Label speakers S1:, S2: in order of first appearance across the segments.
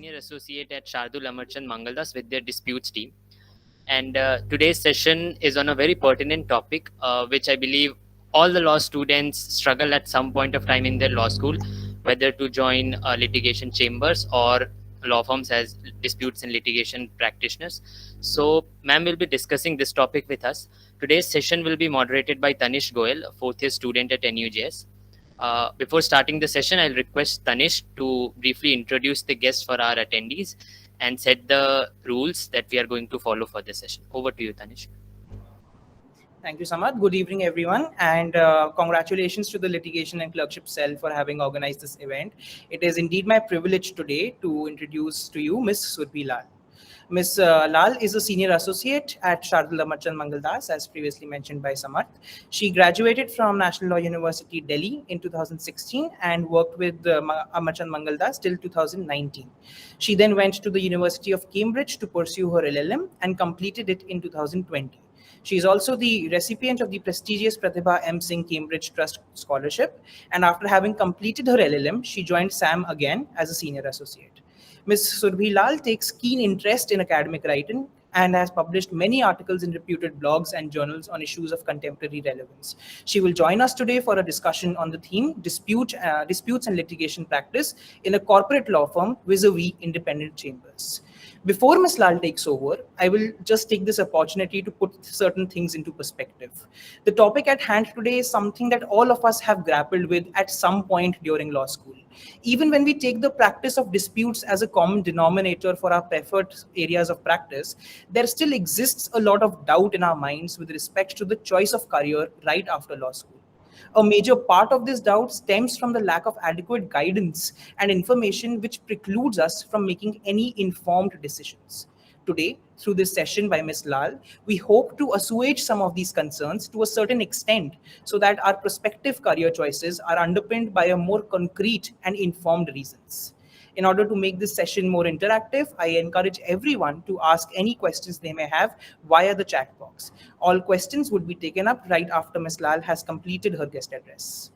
S1: Senior Associate at Shardul Amarchand Mangaldas with their disputes team. And today's session is on a very pertinent topic, which I believe all the law students struggle at some point of time in their law school, whether to join litigation chambers or law firms as disputes and litigation practitioners. So, ma'am will be discussing this topic with us. Today's session will be moderated by Tanish Goel, a fourth year student at NUJS. Before starting the session, I'll request Tanish to briefly introduce the guests for our attendees and set the rules that we are going to follow for this session. Over to you, Tanish.
S2: Thank you, Samad. Good evening, everyone, and congratulations to the litigation and clerkship cell for having organized this event. It is indeed my privilege today to introduce to you Ms. Surbhi Lal. Ms. Lal is a senior associate at Shardul Amarchand Mangaldas, as previously mentioned by Samarth. She graduated from National Law University, Delhi in 2016 and worked with Amarchand Mangaldas till 2019. She then went to the University of Cambridge to pursue her LLM and completed it in 2020. She is also the recipient of the prestigious Pratibha M. Singh Cambridge Trust Scholarship, and after having completed her LLM, she joined SAM again as a senior associate. Ms. Surbhi Lal takes keen interest in academic writing and has published many articles in reputed blogs and journals on issues of contemporary relevance. She will join us today for a discussion on the theme disputes and litigation practice in a corporate law firm vis-a-vis independent chambers. Before Ms. Lal takes over, I will just take this opportunity to put certain things into perspective. The topic at hand today is something that all of us have grappled with at some point during law school. Even when we take the practice of disputes as a common denominator for our preferred areas of practice, there still exists a lot of doubt in our minds with respect to the choice of career right after law school. A major part of this doubt stems from the lack of adequate guidance and information which precludes us from making any informed decisions. Today, through this session by Ms. Lal, we hope to assuage some of these concerns to a certain extent so that our prospective career choices are underpinned by a more concrete and informed reasons. In order to make this session more interactive, I encourage everyone to ask any questions they may have via the chat box. All questions would be taken up right after Ms. Lal has completed her guest address.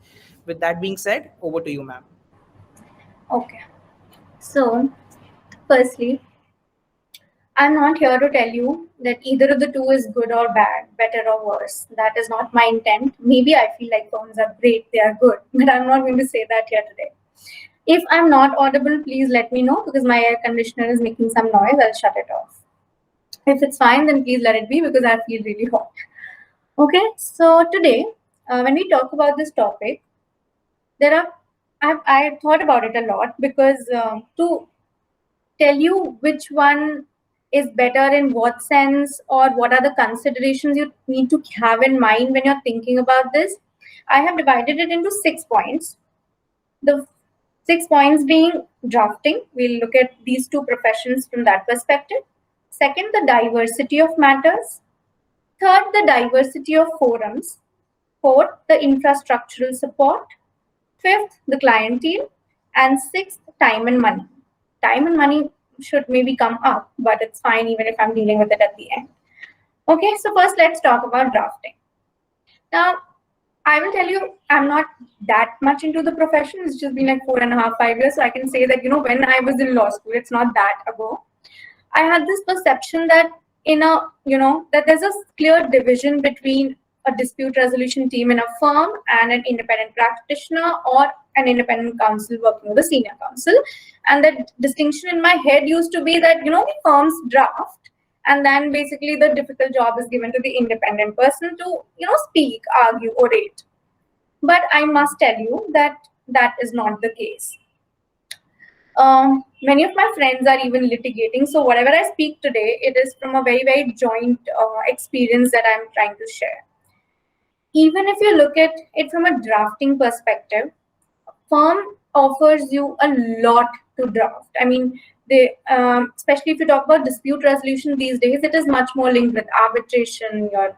S2: With that being said, over to you, ma'am.
S3: Okay. So, firstly, I'm not here to tell you that either of the two is good or bad, better or worse. That is not my intent. Maybe I feel like firms are great, they are good, but I'm not going to say that here today. If I'm not audible, please let me know because my air conditioner is making some noise. I'll shut it off. If it's fine, then please let it be because I feel really hot. Okay, so today, when we talk about this topic, I've thought about it a lot because to tell you which one is better in what sense or what are the considerations you need to have in mind when you're thinking about this, I have divided it into 6 points. The 6 points being drafting. We'll look at these two professions from that perspective. Second, the diversity of matters. Third, the diversity of forums. Fourth, the infrastructural support. Fifth, the clientele. And sixth, time and money. Time and money should maybe come up, but it's fine even if I'm dealing with it at the end. Okay, so first let's talk about drafting. Now, I will tell you, I'm not that much into the profession. It's just been like 4.5, 5 years. So I can say that, when I was in law school, it's not that ago. I had this perception that that there's a clear division between a dispute resolution team in a firm and an independent practitioner or an independent counsel working with a senior counsel. And that distinction in my head used to be that, firms draft. And then basically the difficult job is given to the independent person to, speak, argue, orate. But I must tell you that that is not the case. Many of my friends are even litigating. So whatever I speak today, it is from a very, very joint experience that I'm trying to share. Even if you look at it from a drafting perspective, firm offers you a lot to draft. I mean, they, especially if you talk about dispute resolution these days, it is much more linked with arbitration, your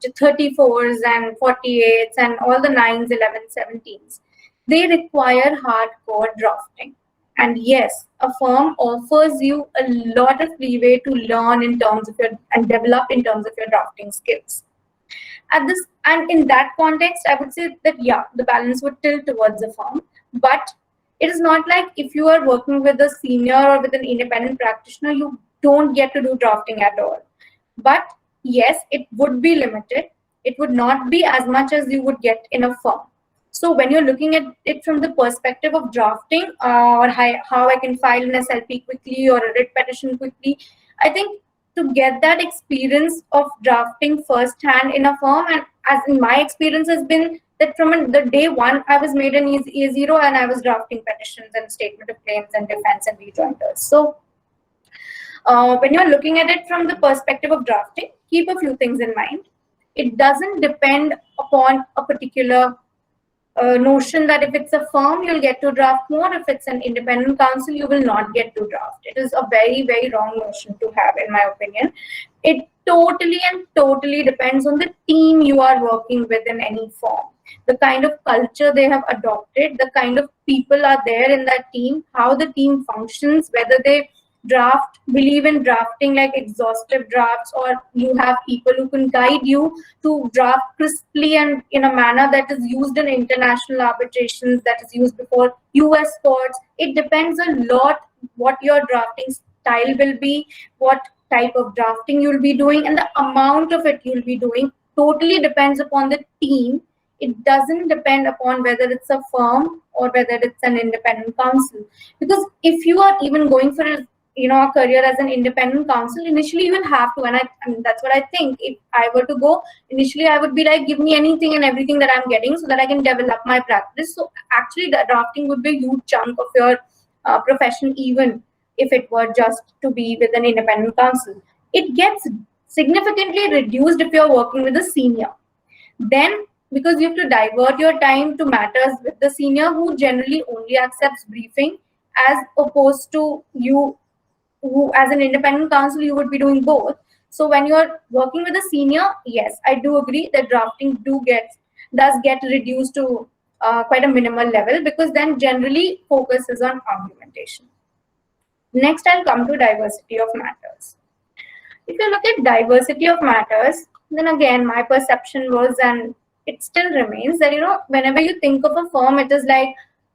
S3: 34s and 48s and all the 9s, 11s, 17s. They require hardcore drafting. And yes, a firm offers you a lot of leeway to learn in terms of and develop in terms of your drafting skills. And in that context, I would say that, yeah, the balance would tilt towards a firm. But It is not like if you are working with a senior or with an independent practitioner, you don't get to do drafting at all. But yes, it would be limited. It would not be as much as you would get in a firm. So when you're looking at it from the perspective of drafting or how I can file an SLP quickly or a writ petition quickly, I think to get that experience of drafting firsthand in a firm, and as in my experience has been that from the day one, I was made an E0 and I was drafting petitions and statement of claims and defense and rejoinders. So when you're looking at it from the perspective of drafting, keep a few things in mind. It doesn't depend upon a particular notion that if it's a firm, you'll get to draft more. If it's an independent counsel, you will not get to draft. It is a very, very wrong notion to have, in my opinion. It totally depends on the team you are working with in any firm. The kind of culture they have adopted, the kind of people are there in that team, how the team functions, whether they believe in drafting like exhaustive drafts, or you have people who can guide you to draft crisply and in a manner that is used in international arbitrations, that is used before US courts. It depends a lot what your drafting style will be, what type of drafting you'll be doing, and the amount of it you'll be doing totally depends upon the team. It doesn't depend upon whether it's a firm or whether it's an independent counsel. Because if you are even going for a career as an independent counsel, initially you will have to, and I mean, that's what I think. If I were to go, initially I would be like, give me anything and everything that I'm getting so that I can develop my practice. So actually the drafting would be a huge chunk of your profession, even if it were just to be with an independent counsel. It gets significantly reduced if you're working with a senior. Then, because you have to divert your time to matters with the senior, who generally only accepts briefing, as opposed to you, who as an independent counsel you would be doing both. So when you're working with a senior, yes, I do agree that drafting does get reduced to quite a minimal level, because then generally focus is on argumentation. Next, I'll come to diversity of matters. If you look at diversity of matters, then again my perception was, and it still remains, that whenever you think of a firm, it is like,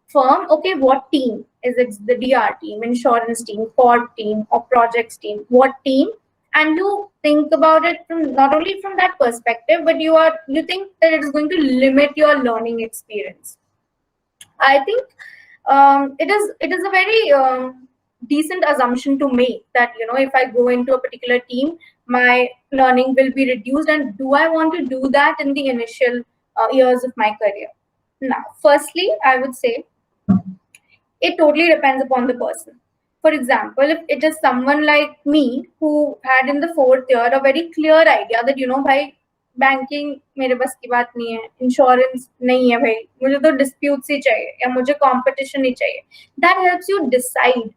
S3: firm, okay, what team? Is it the DR team, insurance team, corp team, or projects team? What team? And you think about it from not only from that perspective, but you think that it is going to limit your learning experience. I think it is a very decent assumption to make that if I go into a particular team, my learning will be reduced. And do I want to do that in the initial years of my career? Now, firstly, I would say it totally depends upon the person. For example, if it is someone like me who had in the 4th year a very clear idea that bhai, banking मेरे बस की बात नहीं है, insurance नहीं है भाई, मुझे तो disputes ही चाहिए या मुझे competition ही चाहिए. That helps you decide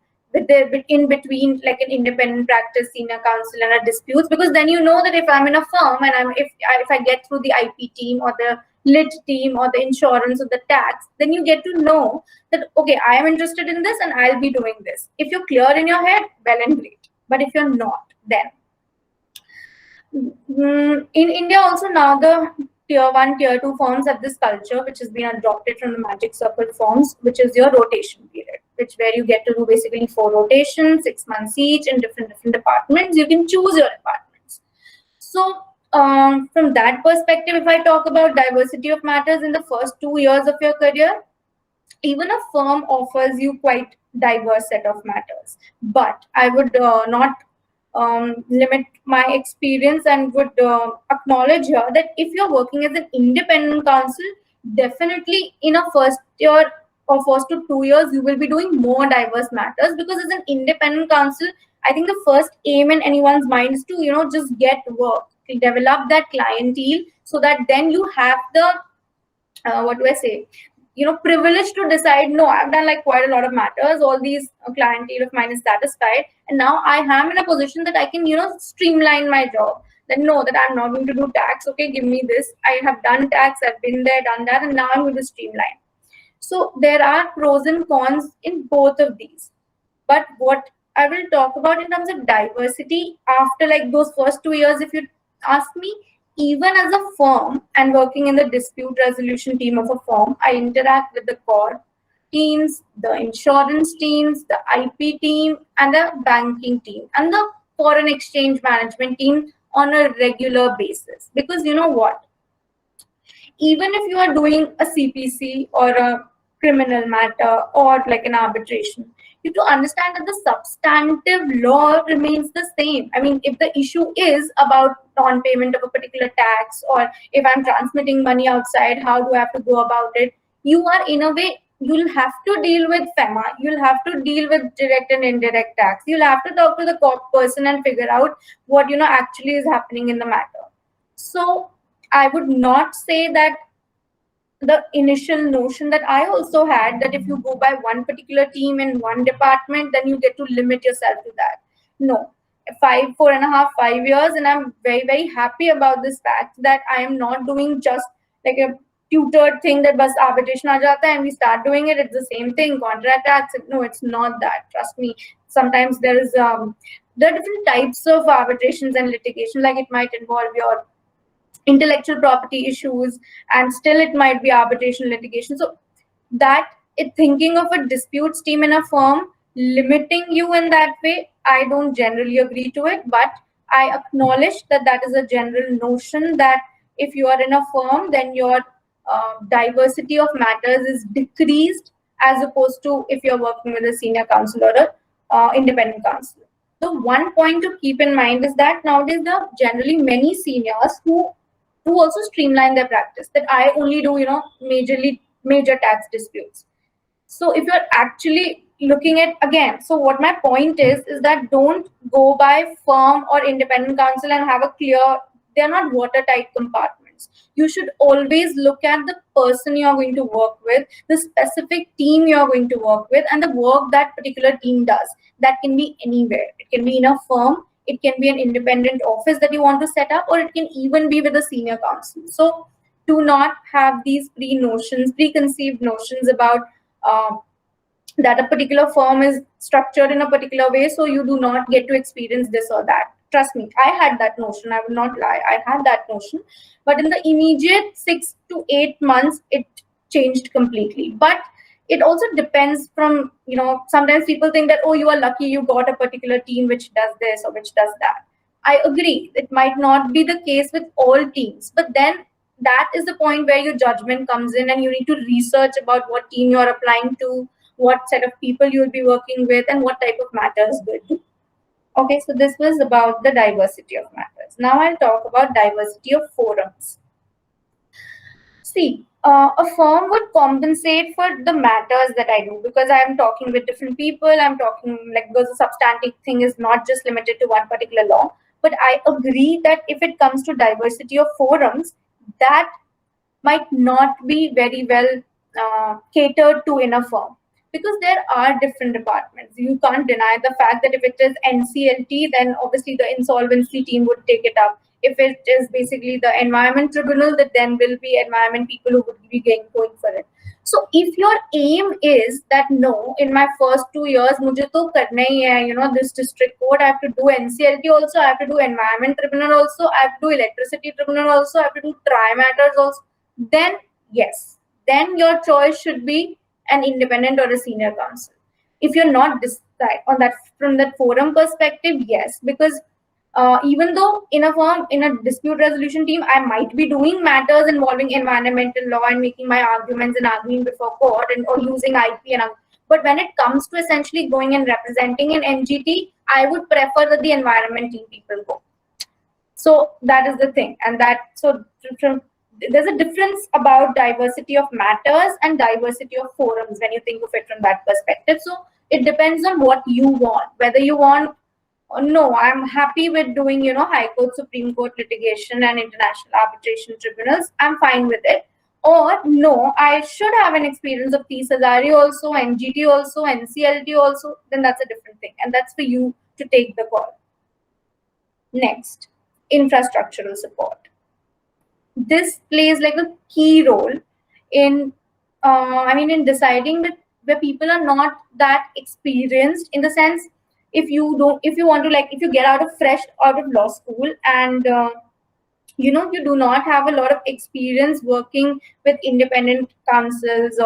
S3: in between like an independent practice, senior counsel, and a disputes, because then you know that if I'm in a firm and if I get through the IP team or the lit team or the insurance or the tax, then you get to know that, okay, I am interested in this and I'll be doing this. If you're clear in your head, well and great. But if you're not, then in India also now the tier 1, tier 2 firms have this culture which has been adopted from the Magic Circle firms, which is your rotation period, where you get to do basically 4 rotations, 6 months each in different departments. You can choose your departments. So from that perspective, if I talk about diversity of matters in the first 2 years of your career, even a firm offers you quite diverse set of matters. But I would not limit my experience, and would acknowledge here that if you're working as an independent counsel, definitely in a first year or first to 2 years, you will be doing more diverse matters, because as an independent counsel, I think the first aim in anyone's mind is to, just get work, develop that clientele, so that then you have the, privilege to decide, no, I've done like quite a lot of matters, all these clientele of mine is satisfied, and now I am in a position that I can, streamline my job. Then no, that I'm not going to do tax. Okay, give me this. I have done tax, I've been there, done that, and now I'm going to streamline. So there are pros and cons in both of these. But what I will talk about in terms of diversity after like those first 2 years, if you ask me, even as a firm and working in the dispute resolution team of a firm, I interact with the court. teams, the insurance teams, the IP team, and the banking team, and the foreign exchange management team on a regular basis. Because you know what? Even if you are doing a CPC or a criminal matter or like an arbitration, you have to understand that the substantive law remains the same. I mean, if the issue is about non-payment of a particular tax, or if I'm transmitting money outside, how do I have to go about it? You are, in a way, you'll have to deal with FEMA, you'll have to deal with direct and indirect tax, you'll have to talk to the court person and figure out what actually is happening in the matter. So I would not say that the initial notion that I also had, that if you go by one particular team in one department, then you get to limit yourself to that. No, 4.5, 5 years, and I'm very, very happy about this fact that I am not doing just like a tutored thing that bus arbitration aa jata hai and we start doing it. It's the same thing, contract acts. No, it's not that. Trust me. Sometimes there are different types of arbitrations and litigation. Like it might involve your intellectual property issues, and still it might be arbitration litigation. So that thinking of a disputes team in a firm limiting you in that way, I don't generally agree to it, but I acknowledge that that is a general notion, that if you are in a firm, then your diversity of matters is decreased, as opposed to if you're working with a senior counsel or a independent counsel. The one point to keep in mind is that nowadays there are generally many seniors who also streamline their practice, that I only do major tax disputes. So if you're actually looking at, again, so what my point is that don't go by firm or independent counsel and have a clear, they're not watertight compartments. You should always look at the person you're going to work with, the specific team you're going to work with, and the work that particular team does. That can be anywhere. It can be in a firm, it can be an independent office that you want to set up, or it can even be with a senior counsel. So do not have these preconceived notions about that a particular firm is structured in a particular way, so you do not get to experience this or that. Trust me, I had that notion. I will not lie. I had that notion. But in the immediate 6 to 8 months, it changed completely. But it also depends from, sometimes people think that, oh, you are lucky you got a particular team which does this or which does that. I agree. It might not be the case with all teams. But then that is the point where your judgment comes in, and you need to research about what team you're applying to, what set of people you'll be working with, and what type of matters good. Okay, so this was about the diversity of matters. Now I'll talk about diversity of forums. See, a firm would compensate for the matters that I do, because I'm talking with different people. I'm talking, like, because the substantive thing is not just limited to one particular law. But I agree that if it comes to diversity of forums, that might not be very well catered to in a firm, because there are different departments. You can't deny the fact that if it is NCLT, then obviously the insolvency team would take it up. If it is basically the environment tribunal, that then will be environment people who would be going for it. So if your aim is that, no, in my first 2 years, mujhe to karna hi hai, this district court, I have to do NCLT also, I have to do environment tribunal also, I have to do electricity tribunal also, I have to do tri matters also, then yes, then your choice should be an independent or a senior counsel. If you're not decide on that from that forum perspective, yes, because even though in a firm, in a dispute resolution team, I might be doing matters involving environmental law and making my arguments and arguing before court or using IP but when it comes to essentially going and representing an NGT, I would prefer that the environment team people go. So that is the thing, and there's a difference about diversity of matters and diversity of forums when you think of it from that perspective. So it depends on what you want, whether you want, no, I'm happy with doing, High Court, Supreme Court litigation and international arbitration tribunals, I'm fine with it. Or no, I should have an experience of T. Hazari also, NGT also, NCLT also, then that's a different thing. And that's for you to take the call. Next, infrastructural support. This plays like a key role in, in deciding that where people are not that experienced, in the sense, if you get fresh out of law school and you do not have a lot of experience working with independent counsels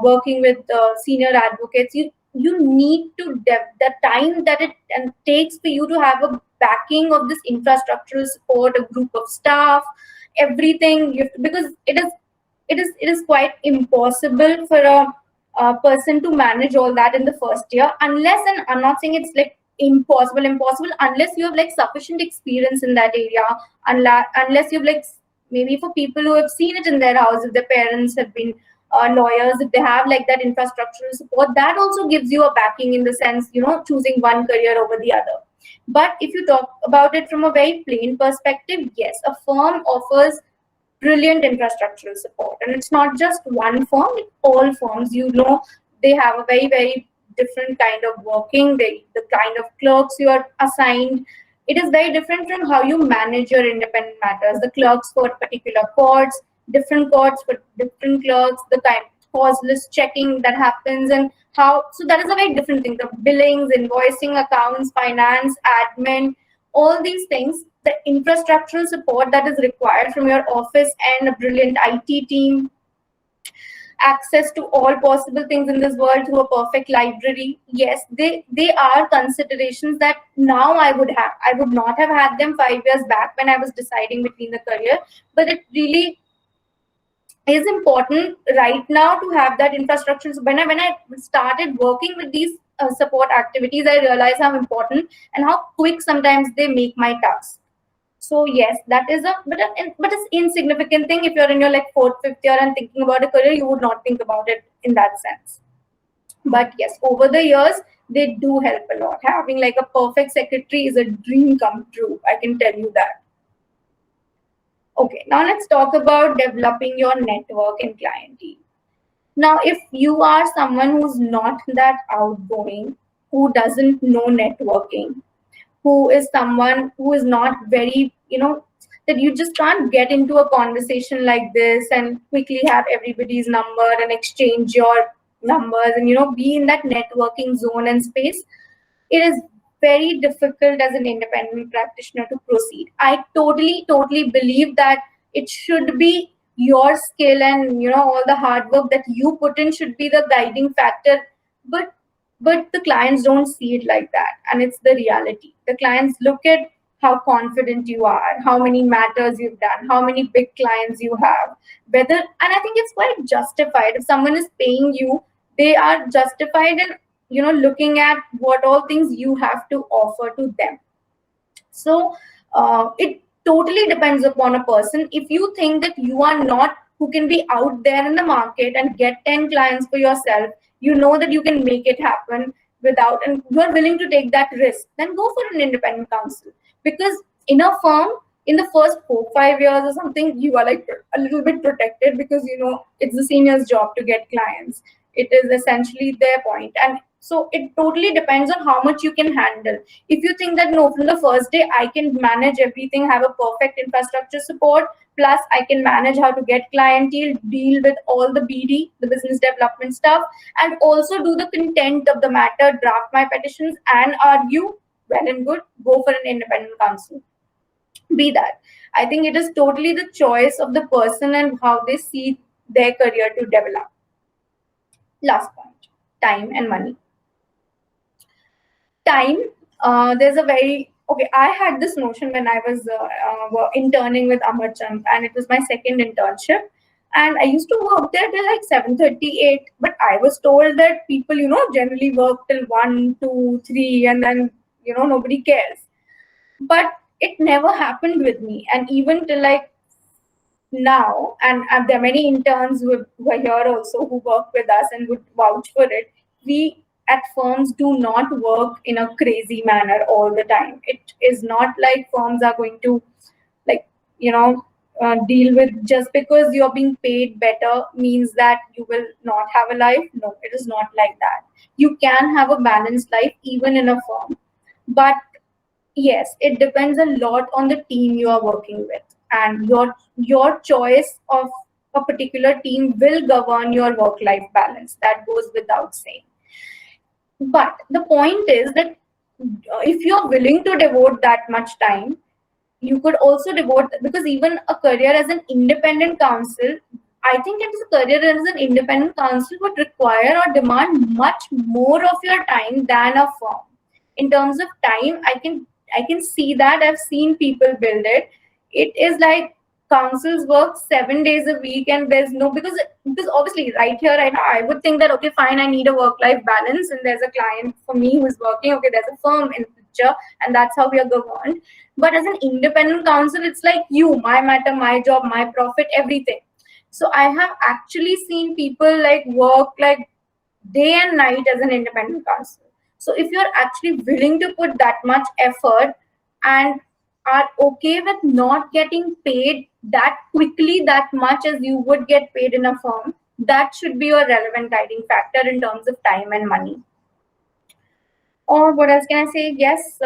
S3: working with senior advocates, you need to the time that it takes for you to have a backing of this infrastructural support, a group of staff, everything. Because it is quite impossible for a person to manage all that in the first year, unless, and I'm not saying it's like impossible, unless you have like sufficient experience in that area, unless you've like, maybe for people who have seen it in their house, if their parents have been lawyers, if they have like that infrastructural support, that also gives you a backing in the sense, choosing one career over the other. But if you talk about it from a very plain perspective, yes, a firm offers brilliant infrastructural support, and it's not just one firm, it's all firms. They have a very, very different kind of working, the kind of clerks you are assigned. It is very different from how you manage your independent matters. The clerks for particular courts, different courts for different clerks, the kind of cause list checking that happens, and how, so that is a very different thing. The billings, invoicing, accounts, finance, admin, all these things, the infrastructural support that is required from your office and a brilliant IT team, access to all possible things in this world through a perfect library. Yes, they are considerations that now I would not have had them 5 years back when I was deciding between the career, but it really is important right now to have that infrastructure. So when I started working with these support activities, I realized how important and how quick sometimes they make my tasks. So yes, that is but it's insignificant thing. If you're in your like 4th, 5th year and thinking about a career, you would not think about it in that sense. But yes, over the years, they do help a lot. Having like a perfect secretary is a dream come true, I can tell you that. Okay, now let's talk about developing your network and clientele. Now, if you are someone who's not that outgoing, who doesn't know networking, who is someone who is not very, that you just can't get into a conversation like this and quickly have everybody's number and exchange your numbers and, be in that networking zone and space, it is very difficult as an independent practitioner to proceed. I totally believe that it should be your skill and, all the hard work that you put in should be the guiding factor. But the clients don't see it like that, and it's the reality. The clients look at how confident you are, how many matters you've done, how many big clients you have, and I think it's quite justified. If someone is paying you, they are justified in, looking at what all things you have to offer to them. So it totally depends upon a person. If you think that you are not who can be out there in the market and get 10 clients for yourself, you know that you can make it happen without, and you are willing to take that risk, then go for an independent counsel. Because in a firm, in the first 4-5 years or something, you are like a little bit protected because, it's the senior's job to get clients. It is essentially their point. And so it totally depends on how much you can handle. If you think that, no, from the first day, I can manage everything, have a perfect infrastructure support, plus I can manage how to get clientele, deal with all the BD, the business development stuff, and also do the content of the matter, draft my petitions and argue, well and good, go for an independent counsel. Be that. I think it is totally the choice of the person and how they see their career to develop. Last point, time and money. Time, there's a very, I had this notion when I was interning with Amarchand, and it was my second internship. And I used to work there till like 7:38, but I was told that people, generally work till 1, 2, 3, and then, nobody cares. But it never happened with me. And even till like now, and there are many interns who are here also who work with us and would vouch for it, we at firms do not work in a crazy manner all the time. It is not like firms are going to deal with, just because you're being paid better means that you will not have a life. No, it is not like that. You can have a balanced life even in a firm. But yes, it depends a lot on the team you are working with, and your choice of a particular team will govern your work-life balance. That goes without saying. But the point is that if you're willing to devote that much time, you could also devote, because even a career as an independent counsel, I think it is a career as an independent counsel would require or demand much more of your time than a firm. In terms of time, I can see that. I've seen people build it. It is like counsels work 7 days a week, and there's no, because obviously right here right now I would think that okay, fine, I need a work-life balance, and there's a client for me who's working. Okay, there's a firm in the picture, and that's how we are governed. But as an independent counsel, it's like you, my matter, my job, my profit, everything. So I have actually seen people like work like day and night as an independent counsel. So if you're actually willing to put that much effort and are okay with not getting paid that quickly, that much as you would get paid in a firm, that should be your relevant guiding factor in terms of time and money. Or what else can I say? Yes,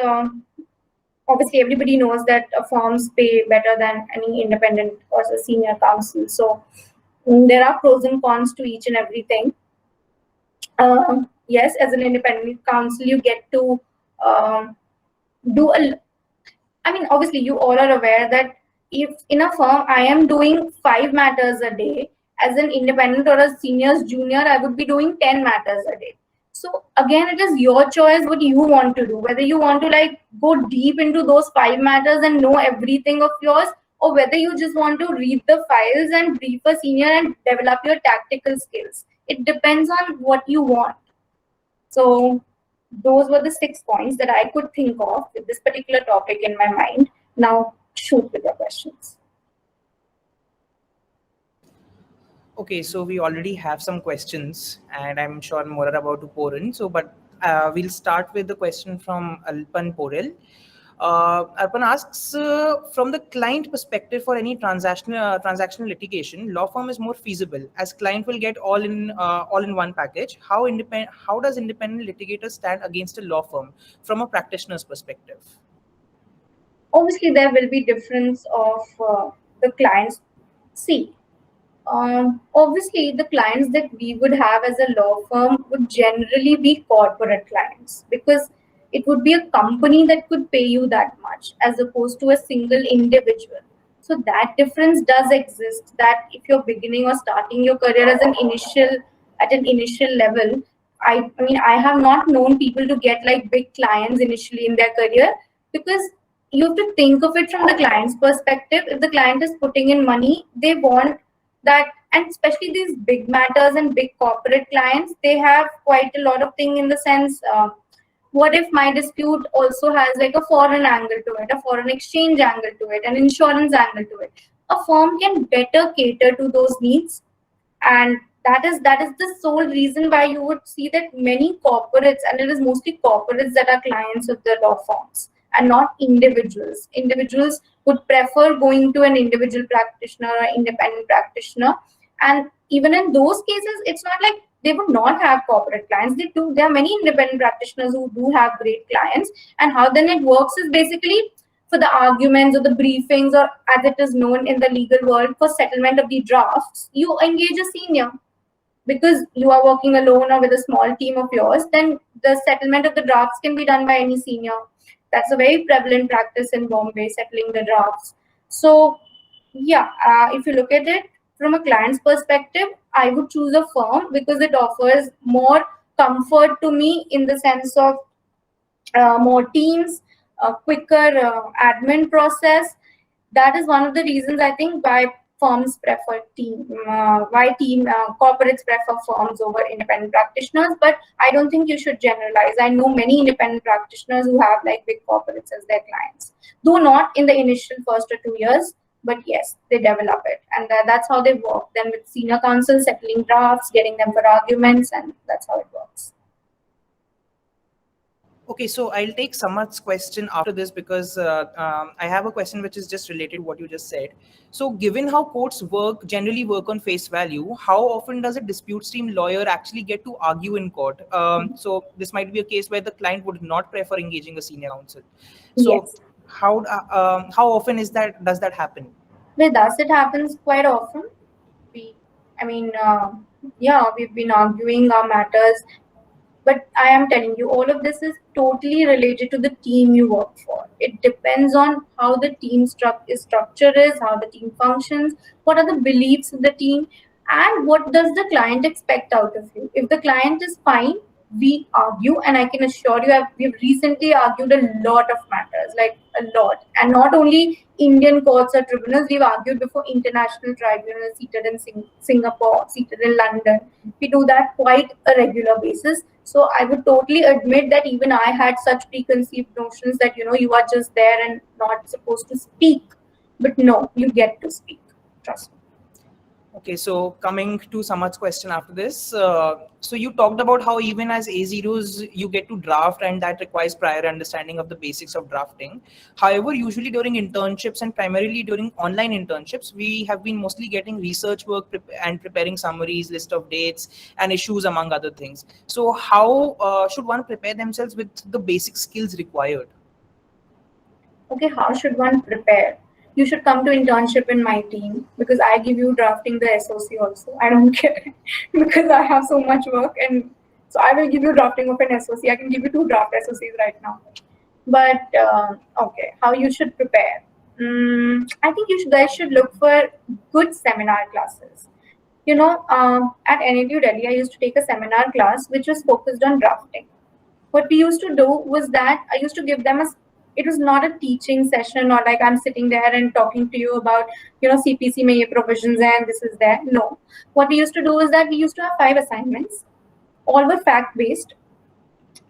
S3: obviously everybody knows that firms pay better than any independent or a senior counsel. So there are pros and cons to each and everything. Yes, as an independent counsel, you get to do a. I mean, obviously, you all are aware that if in a firm I am doing 5 matters a day, as an independent or a seniors junior, I would be doing 10 matters a day. So again, it is your choice what you want to do. Whether you want to like go deep into those 5 matters and know everything of yours, or whether you just want to read the files and brief a senior and develop your tactical skills. It depends on what you want. So those were the 6 points that I could think of with this particular topic in my mind. Now shoot with your questions.
S2: Okay, so we already have some questions, and I'm sure more are about to pour in. So, but we'll start with the question from Alpan Porel. Arpan asks, from the client perspective, for any transactional litigation, law firm is more feasible as client will get all in one package. How does independent litigator stand against a law firm from a practitioner's perspective?
S3: Obviously, there will be difference of the clients. See, obviously, the clients that we would have as a law firm would generally be corporate clients, because it would be a company that could pay you that much as opposed to a single individual. So that difference does exist, that if you're beginning or starting your career as an initial level, I mean, I have not known people to get like big clients initially in their career, because you have to think of it from the client's perspective. If the client is putting in money, they want that, and especially these big matters and big corporate clients, they have quite a lot of thing in the sense, what if my dispute also has like a foreign angle to it, a foreign exchange angle to it, an insurance angle to it. A firm can better cater to those needs, and that is the sole reason why you would see that many corporates, and it is mostly corporates that are clients of the law firms and not individuals. Individuals would prefer going to an individual practitioner or independent practitioner, and even in those cases, it's not like they would not have corporate clients. They do. There are many independent practitioners who do have great clients, and how then it works is basically for the arguments or the briefings, or as it is known in the legal world, for settlement of the drafts, you engage a senior. Because you are working alone or with a small team of yours, then the settlement of the drafts can be done by any senior. That's a very prevalent practice in Bombay, settling the drafts. So yeah, if you look at it from a client's perspective, I would choose a firm because it offers more comfort to me in the sense of more teams, quicker admin process. That is one of the reasons I think why firms prefer corporates prefer firms over independent practitioners. But I don't think you should generalize. I know many independent practitioners who have like big corporates as their clients, though not in the initial 1 or 2 years. But yes, they develop it, and that's how they work. Then with senior counsel, settling drafts, getting them for arguments, and that's how it works.
S2: Okay, so I'll take Samad's question after this because I have a question which is just related to what you just said. So given how courts generally work on face value, how often does a disputes team lawyer actually get to argue in court? So this might be a case where the client would not prefer engaging a senior counsel. So
S3: Yes.
S2: how often does that happen?
S3: With us, it happens quite often. We've been arguing our matters, but I am telling you, all of this is totally related to the team you work for. It depends on how the team structure is, how the team functions, what are the beliefs of the team. And what does the client expect out of you? If the client is fine, we argue, and I can assure you, we've recently argued a lot of matters, like a lot, and not only Indian courts or tribunals. We've argued before international tribunals seated in Singapore, seated in London. We do that quite a regular basis. So I would totally admit that even I had such preconceived notions that you are just there and not supposed to speak, but no, you get to speak. Trust me.
S2: Okay, so coming to Samad's question after this, so you talked about how even as A0s, you get to draft, and that requires prior understanding of the basics of drafting. However, usually during internships and primarily during online internships, we have been mostly getting research work and preparing summaries, list of dates and issues, among other things. So how should one prepare themselves with the basic skills required?
S3: Okay, how should one prepare? You should come to internship in my team because I give you drafting the SOC also. I don't care because I have so much work, and so I will give you drafting of an SOC. I can give you 2 draft SOCs right now. But okay, how you should prepare? I think you guys should look for good seminar classes. At NLU Delhi, I used to take a seminar class which was focused on drafting. What we used to do was that I used to give them it was not a teaching session or like I'm sitting there and talking to you about, CPC mein ye provisions and this is that. No. What we used to do is that we used to have 5 assignments. All were fact-based.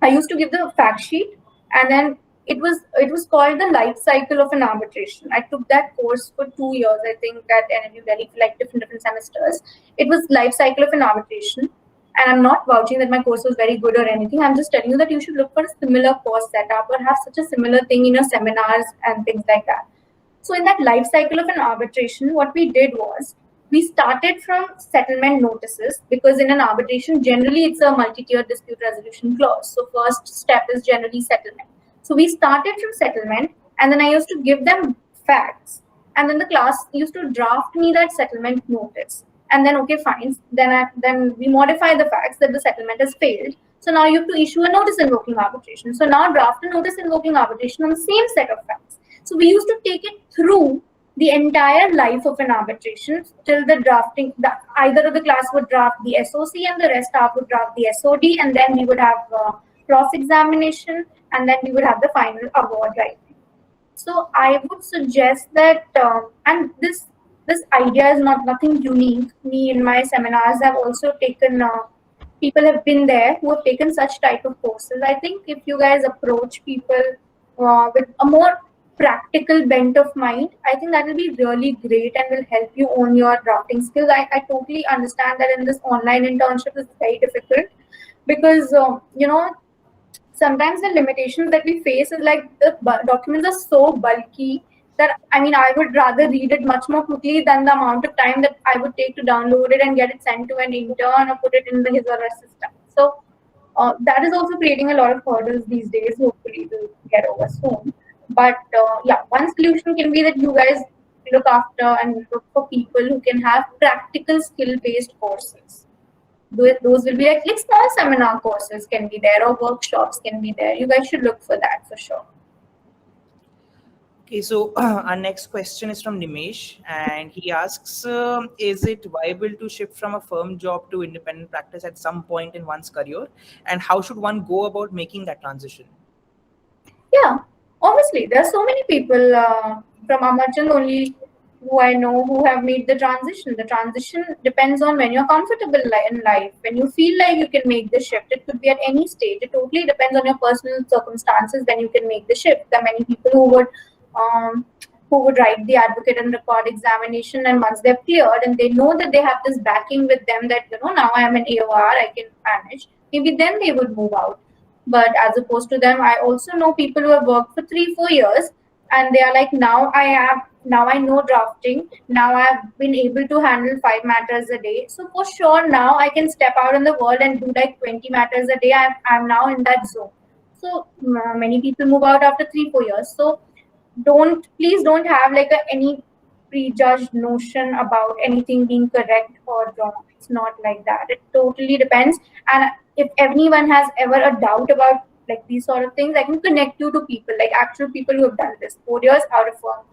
S3: I used to give the fact sheet, and then it was called the life cycle of an arbitration. I took that course for 2 years, I think, at NLU Delhi, like different semesters. It was life cycle of an arbitration. And I'm not vouching that my course was very good or anything. I'm just telling you that you should look for a similar course setup or have such a similar thing in your seminars and things like that. So in that life cycle of an arbitration, what we did was we started from settlement notices, because in an arbitration, generally it's a multi-tier dispute resolution clause. So first step is generally settlement. So we started from settlement, and then I used to give them facts. And then the class used to draft me that settlement notice. And then, okay, fine. Then we modify the facts that the settlement has failed. So now you have to issue a notice invoking arbitration. So now draft a notice invoking arbitration on the same set of facts. So we used to take it through the entire life of an arbitration till the drafting. Either of the class would draft the SOC and the rest half would draft the SOD, and then we would have cross-examination, and then we would have the final award writing. So I would suggest that, and this idea is nothing unique. Me in my seminars have also taken, people have been there who have taken such type of courses. I think if you guys approach people with a more practical bent of mind, I think that will be really great and will help you own your drafting skills. I totally understand that in this online internship is very difficult because, sometimes the limitations that we face is like the documents are so bulky that, I would rather read it much more quickly than the amount of time that I would take to download it and get it sent to an intern or put it in his or her system. So that is also creating a lot of hurdles these days. Hopefully we'll get over soon. But one solution can be that you guys look after and look for people who can have practical skill-based courses. Those will be like small seminar courses can be there, or workshops can be there. You guys should look for that for sure.
S2: Okay, so our next question is from Nimesh, and he asks, is it viable to shift from a firm job to independent practice at some point in one's career? And how should one go about making that transition?
S3: Yeah, obviously, there are so many people from Amarchand only who I know who have made the transition. The transition depends on when you're comfortable in life, when you feel like you can make the shift. It could be at any stage. It totally depends on your personal circumstances when you can make the shift. There are many people who would write the advocate and record examination, and once they're cleared and they know that they have this backing with them that, now I am an AOR, I can manage, maybe then they would move out. But as opposed to them, I also know people who have worked for 3-4 years and they are like, now I know drafting, now I've been able to handle 5 matters a day. So for sure, now I can step out in the world and do like 20 matters a day. I'm now in that zone. So many people move out after 3-4 years. So please don't have like any prejudged notion about anything being correct or wrong. It's not like that. It totally depends. And if anyone has ever a doubt about like these sort of things, I can connect you to people, like actual people who have done this 4 years out of firm,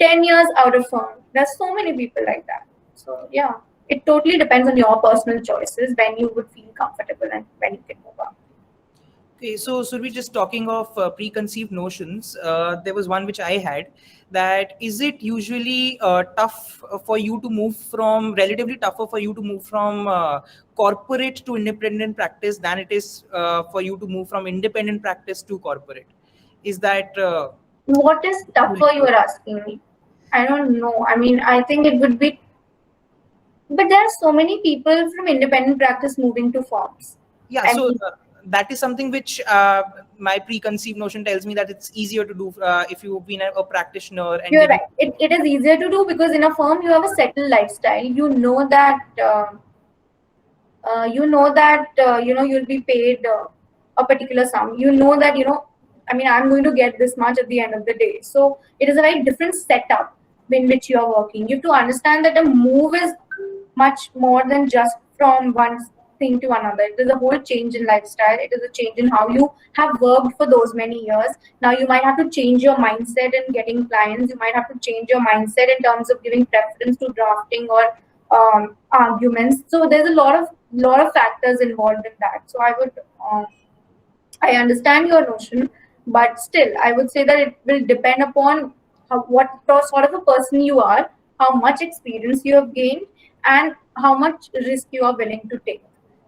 S3: 10 years out of firm. There's so many people like that. So yeah. it totally depends on your personal choices when you would feel comfortable and when you can move on.
S2: Okay, so we just talking of preconceived notions. There was one which I had, that is it usually tough for you to move from, relatively tougher for you to move from corporate to independent practice than it is for you to move from independent practice to corporate? Is that
S3: What is tougher, you are asking me? I don't know. I mean, I think it would be, but there are so many people from independent practice moving to firms.
S2: yeah,
S3: I
S2: so
S3: mean,
S2: that is something which my preconceived notion tells me that it's easier to do if you've been a practitioner and
S3: you're
S2: then
S3: right. It is easier to do because in a firm you have a settled lifestyle. You know that you'll be paid a particular sum. You know that I mean, I'm going to get this much at the end of the day. So it is a very different setup in which you are working. You have to understand that a move is much more than just from one thing to another. It is a whole change in lifestyle. It is a change in how you have worked for those many years. Now you might have to change your mindset in getting clients. You might have to change your mindset in terms of giving preference to drafting or arguments. So there's a lot of factors involved in that. So I understand your notion, but still I would say that it will depend upon what sort of a person you are, how much experience you have gained, and how much risk you are willing to take.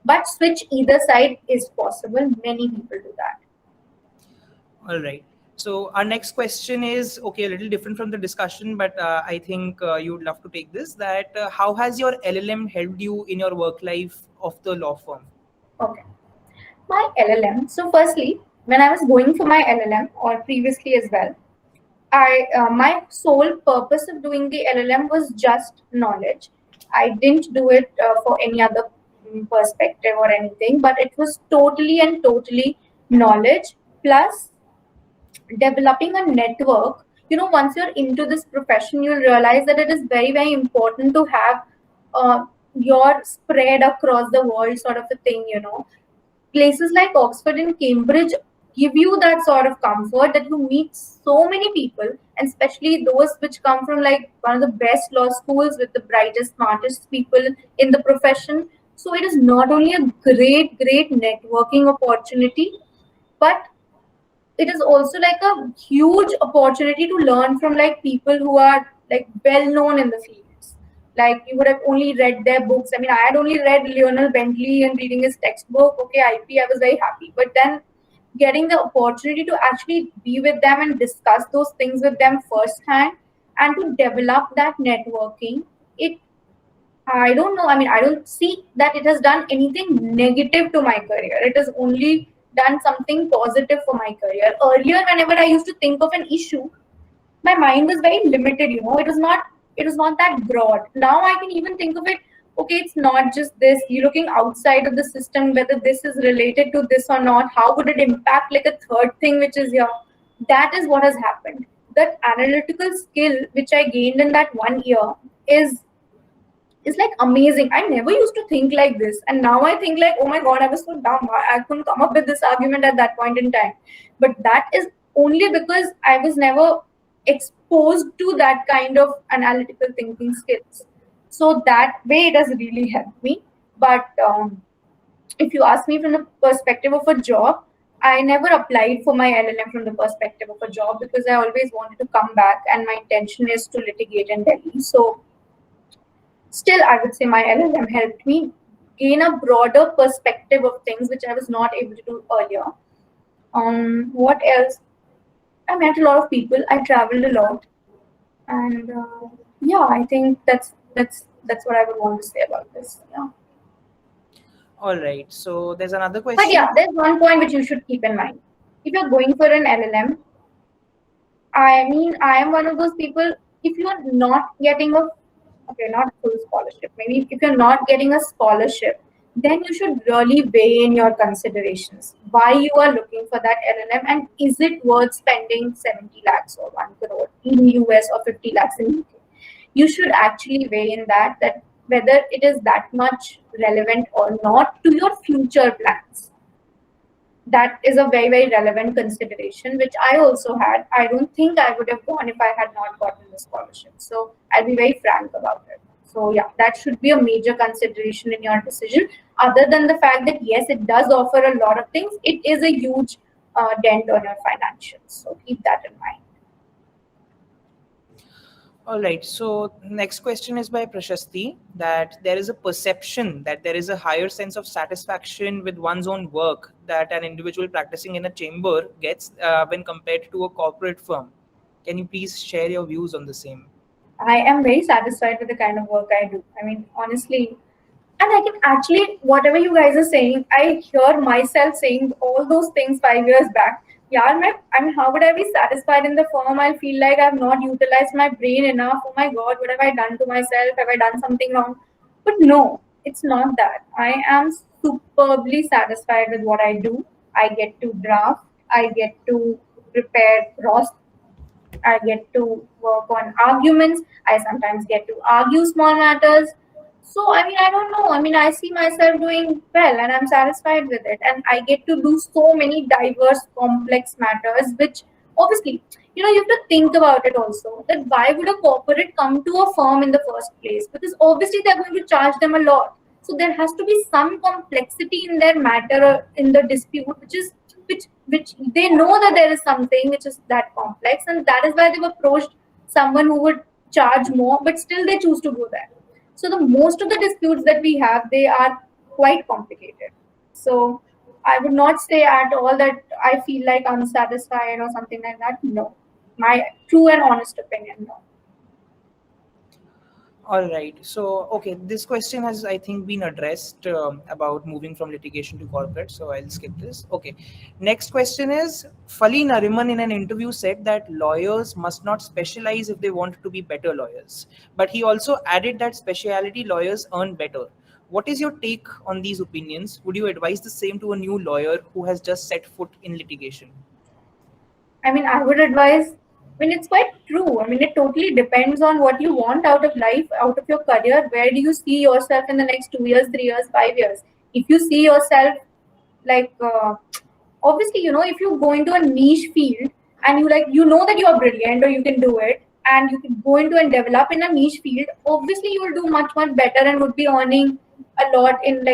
S3: But switch either side is possible. Many people do that.
S2: all right. So our next question is, okay, a little different from the discussion, but I think you would love to take this. That how has your LLM helped you in your work life of the law firm?
S3: Okay. My LLM. So firstly, when I was going for my LLM or previously as well, my sole purpose of doing the LLM was just knowledge. I didn't do it for any other perspective or anything, but it was totally and totally knowledge plus developing a network. Once you're into this profession, you'll realize that it is very, very important to have your spread across the world sort of a thing. Places like Oxford and Cambridge give you that sort of comfort that you meet so many people, and especially those which come from like one of the best law schools with the brightest, smartest people in the profession. So it is not only a great, great networking opportunity, but it is also like a huge opportunity to learn from like people who are like well known in the fields. Like you would have only read their books. I mean, I had only read Lionel Bentley and reading his textbook. Okay, IP, I was very happy. But then getting the opportunity to actually be with them and discuss those things with them firsthand and to develop that networking, it I don't know. I mean, I don't see that it has done anything negative to my career. It has only done something positive for my career. Earlier, whenever I used to think of an issue, my mind was very limited. It was not that broad. Now I can even think of it. Okay, it's not just this. You're looking outside of the system, whether this is related to this or not. How would it impact like a third thing which is here? That is what has happened. That analytical skill which I gained in that 1 year is like amazing. I never used to think like this, and now I think like, oh my god, I was so dumb. I couldn't come up with this argument at that point in time. But that is only because I was never exposed to that kind of analytical thinking skills. So that way, it has really helped me. But if you ask me from the perspective of a job, I never applied for my LLM from the perspective of a job because I always wanted to come back, and my intention is to litigate in Delhi. So still, I would say my LLM helped me gain a broader perspective of things which I was not able to do earlier. What else? I met a lot of people. I traveled a lot, and yeah, I think that's what I would want to say about this. Yeah.
S2: All right. So there's another
S3: But
S2: question.
S3: yeah, there's one point which you should keep in mind. If you're going for an LLM, I mean, I am one of those people. If you are not getting not full scholarship, maybe if you're not getting a scholarship, then you should really weigh in your considerations. Why you are looking for that LLM, and is it worth spending 70 lakhs or 1 crore in US or 50 lakhs in UK? You should actually weigh in that whether it is that much relevant or not to your future plans. That is a very, very relevant consideration, which I also had. I don't think I would have gone if I had not gotten the scholarship. So I'll be very frank about it. So yeah, that should be a major consideration in your decision. Other than the fact that yes, it does offer a lot of things, it is a huge dent on your financials. So keep that in mind.
S2: All right. So next question is by Prashasti, that there is a perception that there is a higher sense of satisfaction with one's own work that an individual practicing in a chamber gets when compared to a corporate firm. Can you please share your views on the same?
S3: I am very satisfied with the kind of work I do. I mean, honestly, and I can actually, whatever you guys are saying, I hear myself saying all those things 5 years back. Yeah, I mean, how would I be satisfied in the firm? I feel like I've not utilized my brain enough. Oh my God, what have I done to myself? Have I done something wrong? But no, it's not that. I am superbly satisfied with what I do. I get to draft, I get to prepare cross, I get to work on arguments. I sometimes get to argue small matters. So, I mean, I don't know. I mean, I see myself doing well and I'm satisfied with it. And I get to do so many diverse, complex matters, which obviously, you have to think about it also. That why would a corporate come to a firm in the first place? Because obviously they're going to charge them a lot. So there has to be some complexity in their matter or in the dispute, which they know that there is something which is that complex, and that is why they've approached someone who would charge more, but still they choose to go there. So the most of the disputes that we have, they are quite complicated. So I would not say at all that I feel like unsatisfied or something like that. No, my true and honest opinion, no.
S2: All right. So, okay, this question has, I think, been addressed about moving from litigation to corporate. So I'll skip this. Okay. Next question is, Fali Nariman in an interview said that lawyers must not specialize if they want to be better lawyers. But he also added that specialty lawyers earn better. What is your take on these opinions? Would you advise the same to a new lawyer who has just set foot in litigation?
S3: I mean, I would advise, I mean, it's quite true. I mean, it totally depends on what you want out of life, out of your career. Where do you see yourself in the next 2 years, 3 years, 5 years? If you see yourself like, obviously, if you go into a niche field and you know that you are brilliant or you can do it, and you can go into and develop in a niche field, obviously you will do much, much better and would be earning a lot in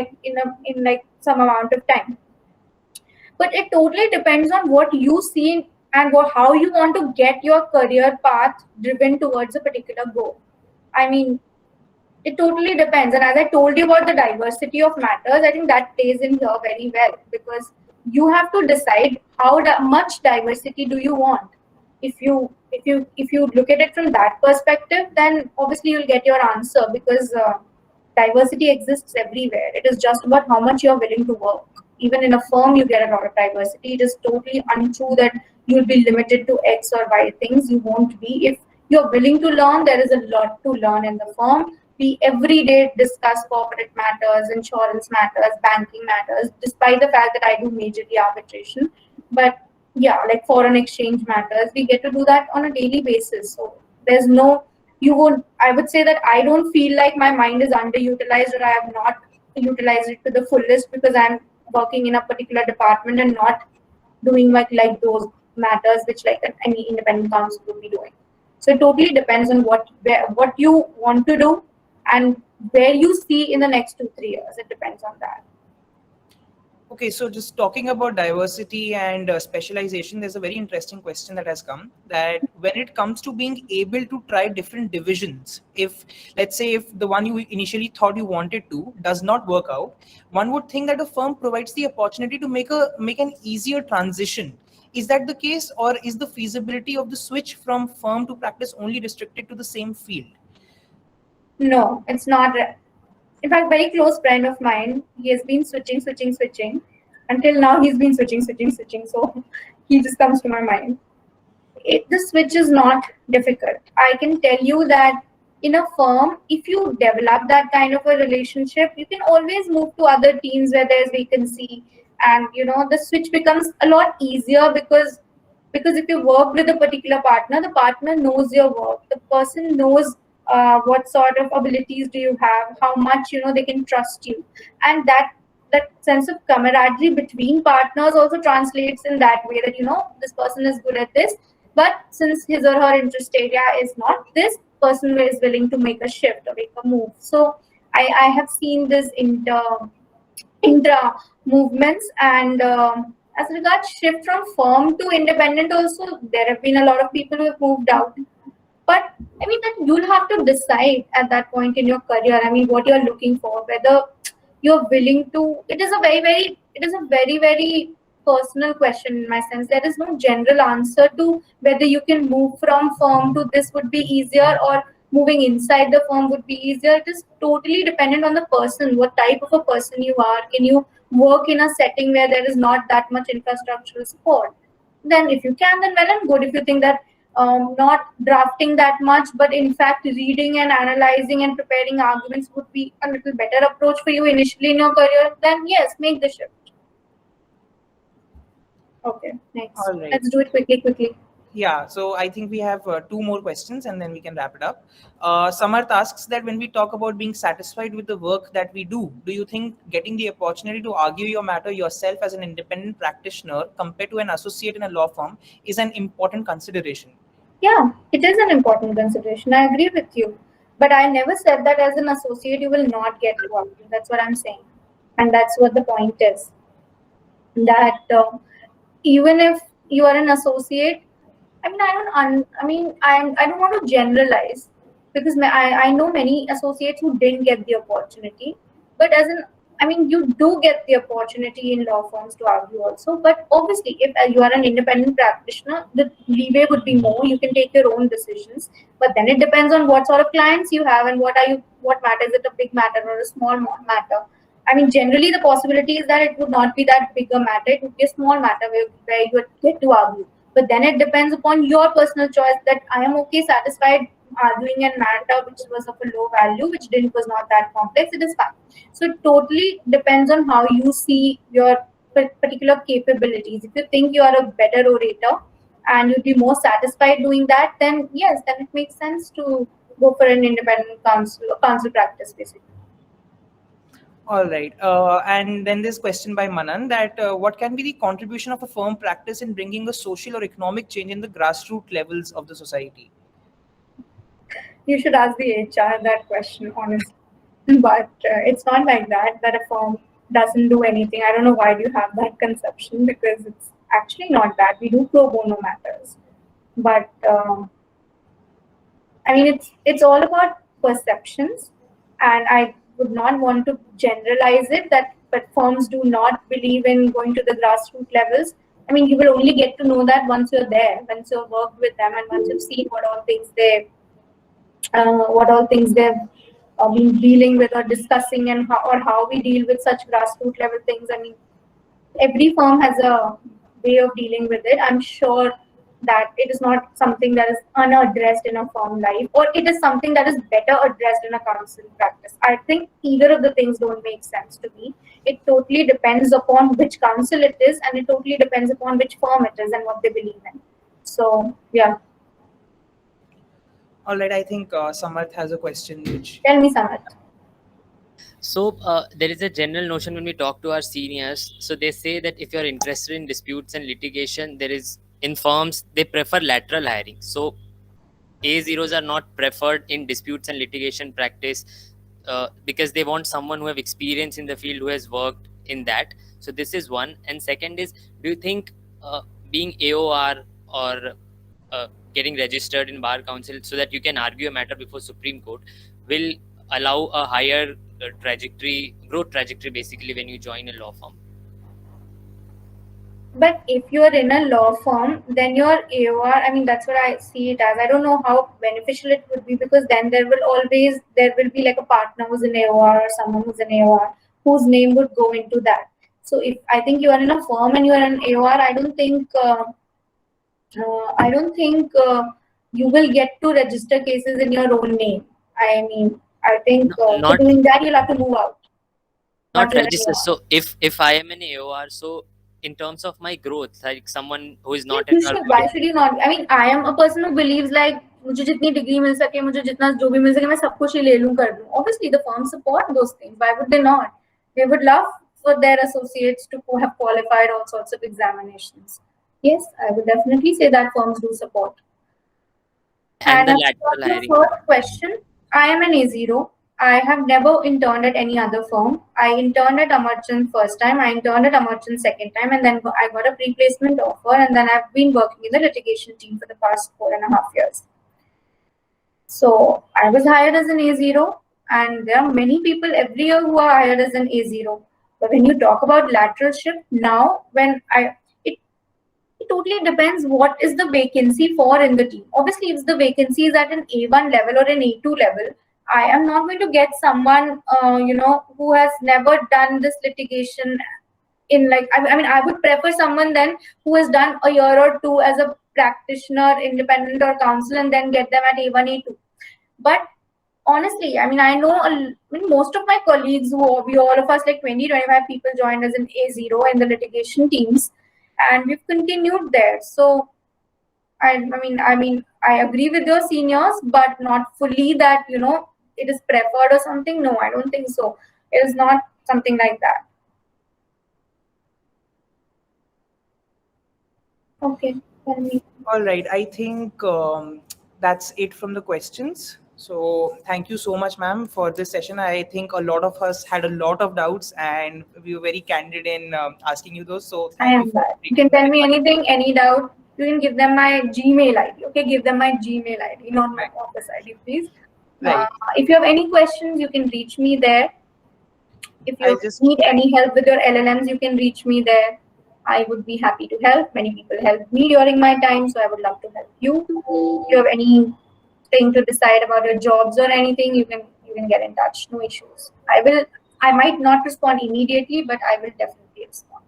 S3: some amount of time. But it totally depends on what you see and how you want to get your career path driven towards a particular goal. I mean, it totally depends. And as I told you about the diversity of matters, I think that plays in here very well, because you have to decide much diversity do you want. If you look at it from that perspective, then obviously you'll get your answer, because diversity exists everywhere. It is just about how much you're willing to work. Even in a firm, you get a lot of diversity. It is totally untrue that you'll be limited to X or Y things. You won't be. If you're willing to learn, there is a lot to learn in the firm. We every day discuss corporate matters, insurance matters, banking matters, despite the fact that I do majorly arbitration. But yeah, like foreign exchange matters, we get to do that on a daily basis. So there's no, I would say that I don't feel like my mind is underutilized or I have not utilized it to the fullest, because I'm working in a particular department and not doing like those matters which like any independent counsel would be doing. So it totally depends on what you want to do and where you see in the next 2-3 years. It depends on that.
S2: Okay, so just talking about diversity and specialization, there's a very interesting question that has come, that when it comes to being able to try different divisions, if let's say if the one you initially thought you wanted to does not work out, one would think that a firm provides the opportunity to make an easier transition. Is that the case, or is the feasibility of the switch from firm to practice only restricted to the same field?
S3: No, it's not. In fact, very close friend of mine, he has been switching. Until now, he's been switching. So he just comes to my mind. The switch is not difficult. I can tell you that in a firm, if you develop that kind of a relationship, you can always move to other teams where there's vacancy, and the switch becomes a lot easier, because if you work with a particular partner, the partner knows your work. The person knows what sort of abilities do you have, how much they can trust you, and that sense of camaraderie between partners also translates in that way, that this person is good at this, but since his or her interest area is not this, person is willing to make a shift or make a move. So I have seen this intra movements, and as regards shift from firm to independent also, there have been a lot of people who have moved out. But I mean that you'll have to decide at that point in your career, I mean, what you're looking for, whether you're willing to. It is a very personal question in my sense. There is no general answer to whether you can move from firm to this would be easier, or moving inside the firm would be easier. It is totally dependent on the person, what type of a person you are. Can you work in a setting where there is not that much infrastructural support? Then if you can, then well and good. If you think that not drafting that much, but in fact reading and analyzing and preparing arguments would be a little better approach for you initially in your career, then yes, make the shift. Okay, next.
S2: All right.
S3: Let's do it quickly.
S2: Yeah, so I think we have 2 more questions and then we can wrap it up. Samarth asks that when we talk about being satisfied with the work that we do you think getting the opportunity to argue your matter yourself as an independent practitioner compared to an associate in a law firm is an important consideration?
S3: Yeah, it is an important consideration. I agree with you. But I never said that as an associate you will not get to argue. That's what I'm saying. And that's what the point is. That even if you are an associate, I don't want to generalize, because I know many associates who didn't get the opportunity. But you do get the opportunity in law firms to argue also. But obviously, if you are an independent practitioner, the leeway would be more. You can take your own decisions. But then it depends on what sort of clients you have and what matter. Is it a big matter or a small matter? I mean, generally the possibility is that it would not be that big a matter. It would be a small matter where you would get to argue. But then it depends upon your personal choice, that I am okay, satisfied arguing a matter which was of a low value, which was not that complex. It is fine. So it totally depends on how you see your particular capabilities. If you think you are a better orator and you'd be more satisfied doing that, then yes, then it makes sense to go for an independent counsel practice, basically.
S2: All right. And then this question by Manan that what can be the contribution of a firm practice in bringing a social or economic change in the grassroots levels of the society?
S3: You should ask the HR that question, honestly. But it's not like that a firm doesn't do anything. I don't know why you have that conception, because it's actually not that. We do pro bono matters. But it's all about perceptions, and I would not want to generalize it but firms do not believe in going to the grassroots levels. I mean, you will only get to know that once you're there, once you've worked with them, and once you've seen what all things they've been dealing with or discussing, and how we deal with such grassroots level things. I mean, every firm has a way of dealing with it. I'm sure that it is not something that is unaddressed in a firm life, or it is something that is better addressed in a counsel practice. I think either of the things don't make sense to me. It totally depends upon which counsel it is, and it totally depends upon which firm it is and what they believe in. So, yeah.
S2: All right, I think Samarth has a question.
S3: Tell me, Samarth.
S1: So there is a general notion when we talk to our seniors. So they say that if you're interested in disputes and litigation, in firms, they prefer lateral hiring. So A0s are not preferred in disputes and litigation practice because they want someone who have experience in the field, who has worked in that. So this is one. And second is, do you think being AOR or getting registered in Bar Council so that you can argue a matter before Supreme Court will allow a higher growth trajectory basically when you join a law firm?
S3: But if you're in a law firm, then your AOR, I mean, that's what I see it as. I don't know how beneficial it would be, because then there will be like a partner who's an AOR or someone who's an AOR whose name would go into that. So if I think you are in a firm and you are an AOR, I don't think you will get to register cases in your own name. I mean, I think for doing that, you'll have to move out.
S1: Not register. So if I am an AOR, so in terms of my growth, like someone who is not
S3: why should you not? I mean, I am a person who believes like मुझे जितनी degree मिल सके, मुझे जितना जो भी मिल सके, मैं सब कुछ ही ले लूं कर दूं. Obviously, the firms support those things. Why would they not? They would love for their associates to have qualified all sorts of examinations. Yes, I would definitely say that firms do support.
S1: And the
S3: as
S1: lateral
S3: for your
S1: hiring.
S3: first question, I am an A0. I have never interned at any other firm. I interned at Amarchand first time, I interned at Amarchand second time, and then I got a pre-placement offer, and then I've been working in the litigation team for the past 4.5 years. So I was hired as an A0, and there are many people every year who are hired as an A0. But when you talk about lateral shift, now it totally depends what is the vacancy for in the team. Obviously, if the vacancy is at an A1 level or an A2 level, I am not going to get someone, who has never done this litigation in I mean, I would prefer someone then who has done a year or two as a practitioner, independent or counsel, and then get them at A1, A2. But honestly, I mean, I know most of my colleagues all of us, like 20-25 people joined as an A0 in the litigation teams, and we've continued there. So I mean, I agree with your seniors, but not fully that, it is preferred or something. No, I don't think so. It is not something like that. Okay, tell me.
S2: All right. I think that's it from the questions. So thank you so much, ma'am, for this session. I think a lot of us had a lot of doubts, and we were very candid in asking you those. So
S3: I
S2: thank you
S3: am
S2: for
S3: that. You can tell me anything, any doubt. You can give them my Gmail ID. Okay, give them my Gmail ID, not my office ID, please.
S2: Right.
S3: If you have any questions, you can reach me there. If
S2: I
S3: you
S2: just-
S3: need any help with your LLMs, you can reach me there. I would be happy to help. Many people helped me during my time, so I would love to help you. If you have anything to decide about your jobs or anything, you can get in touch. No issues. I might not respond immediately, but I will definitely respond.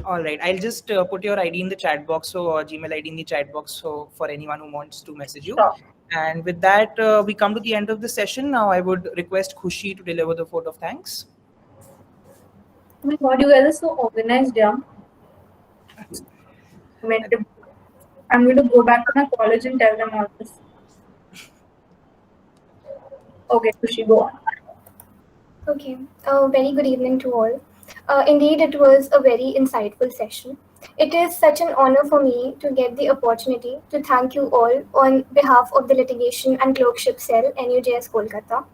S2: All right. I'll just put your ID in the chat box, or Gmail ID in the chat box, so for anyone who wants to message you.
S3: Sure.
S2: And with that, we come to the end of the session. Now I would request Khushi to deliver the vote of thanks.
S3: Oh my God, you guys are so organized, yeah. I'm going to go back to my college and tell them all this. Okay, Khushi, go on.
S4: Okay, very good evening to all. Indeed, it was a very insightful session. It is such an honor for me to get the opportunity to thank you all on behalf of the Litigation and Clerkship Cell, NUJS Kolkata.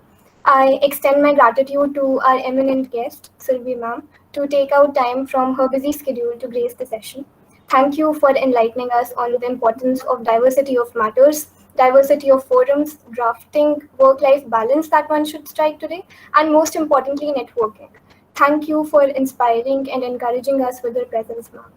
S4: I extend my gratitude to our eminent guest, Sylvie ma'am, to take out time from her busy schedule to grace the session. Thank you for enlightening us on the importance of diversity of matters, diversity of forums, drafting work-life balance that one should strike today, and most importantly, networking. Thank you for inspiring and encouraging us with your presence, ma'am.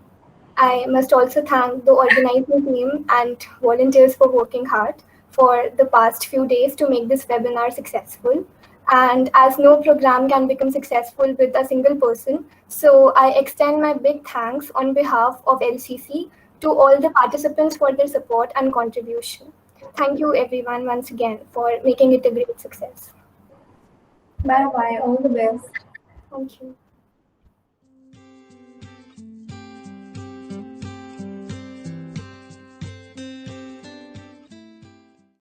S4: I must also thank the organizing team and volunteers for working hard for the past few days to make this webinar successful. And as no program can become successful with a single person, so I extend my big thanks on behalf of LCC to all the participants for their support and contribution. Thank you everyone once again for making it a great success.
S3: Bye-bye. All the best.
S4: Thank you.